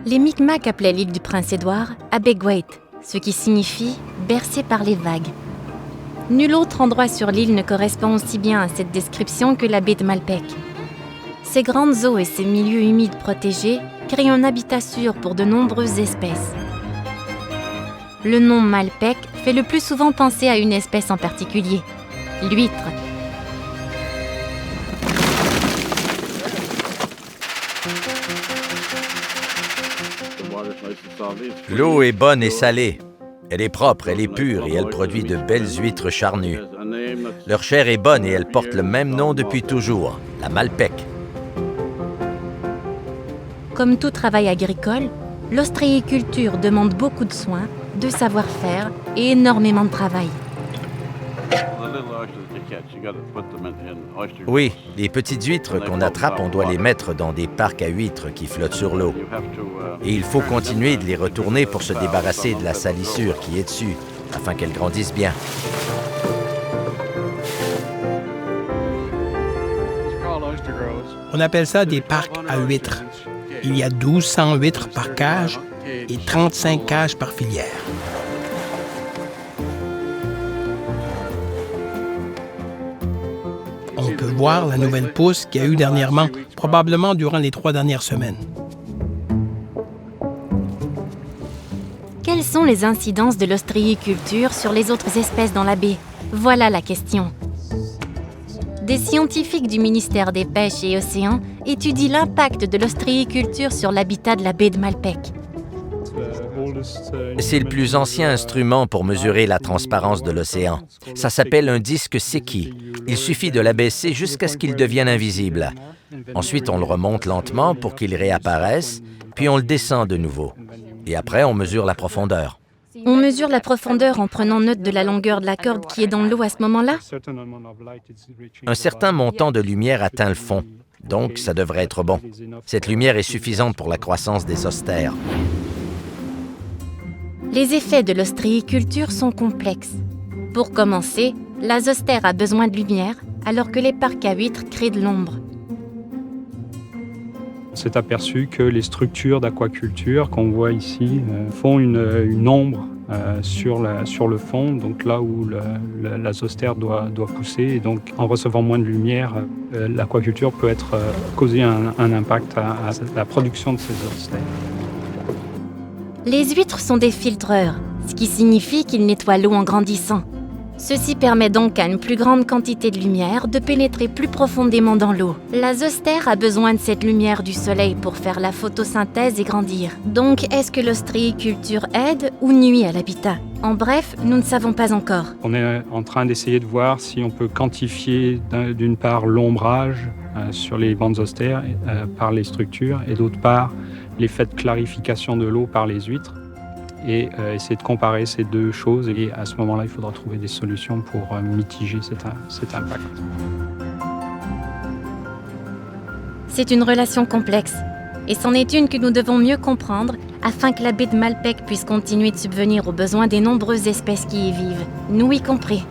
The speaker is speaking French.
Les Micmacs appelaient l'île du Prince-Édouard Abegweit, ce qui signifie « bercé par les vagues ». Nul autre endroit sur l'île ne correspond aussi bien à cette description que la baie de Malpeque. Ses grandes eaux et ses milieux humides protégés créent un habitat sûr pour de nombreuses espèces. Le nom Malpeque fait le plus souvent penser à une espèce en particulier, l'huître. L'eau est bonne et salée. Elle est propre, elle est pure et elle produit de belles huîtres charnues. Leur chair est bonne et elle porte le même nom depuis toujours, la Malpeque. Comme tout travail agricole, l'ostréiculture demande beaucoup de soins, de savoir-faire et énormément de travail. Oui, les petites huîtres qu'on attrape, on doit les mettre dans des parcs à huîtres qui flottent sur l'eau. Et il faut continuer de les retourner pour se débarrasser de la salissure qui est dessus, afin qu'elles grandissent bien. On appelle ça des parcs à huîtres. Il y a 1200 huîtres par cage et 35 cages par filière. On peut voir la nouvelle pousse qu'il y a eu dernièrement, probablement durant les 3 dernières semaines. Quelles sont les incidences de l'ostréiculture sur les autres espèces dans la baie? Voilà la question. Des scientifiques du ministère des Pêches et Océans étudient l'impact de l'ostréiculture sur l'habitat de la baie de Malpeque. C'est le plus ancien instrument pour mesurer la transparence de l'océan. Ça s'appelle un disque Secchi. Il suffit de l'abaisser jusqu'à ce qu'il devienne invisible. Ensuite, on le remonte lentement pour qu'il réapparaisse, puis on le descend de nouveau. Et après, on mesure la profondeur. On mesure la profondeur en prenant note de la longueur de la corde qui est dans l'eau à ce moment-là? Un certain montant de lumière atteint le fond, donc ça devrait être bon. Cette lumière est suffisante pour la croissance des zostères. Les effets de l'ostréiculture sont complexes. Pour commencer, la zostère a besoin de lumière, alors que les parcs à huîtres créent de l'ombre. On s'est aperçu que les structures d'aquaculture qu'on voit ici font une ombre sur le fond, donc là où la zostère doit pousser. Et donc, en recevant moins de lumière, l'aquaculture peut causer un impact à la production de ces zostères. Les huîtres sont des filtreurs, ce qui signifie qu'ils nettoient l'eau en grandissant. Ceci permet donc à une plus grande quantité de lumière de pénétrer plus profondément dans l'eau. La zostère a besoin de cette lumière du soleil pour faire la photosynthèse et grandir. Donc, est-ce que l'ostréiculture aide ou nuit à l'habitat? En bref, nous ne savons pas encore. On est en train d'essayer de voir si on peut quantifier d'une part l'ombrage sur les bandes zostères par les structures et d'autre part l'effet de clarification de l'eau par les huîtres. Et essayer de comparer ces deux choses. Et à ce moment-là, il faudra trouver des solutions pour mitiger cet impact. C'est une relation complexe. Et c'en est une que nous devons mieux comprendre afin que la baie de Malpeque puisse continuer de subvenir aux besoins des nombreuses espèces qui y vivent, nous y compris.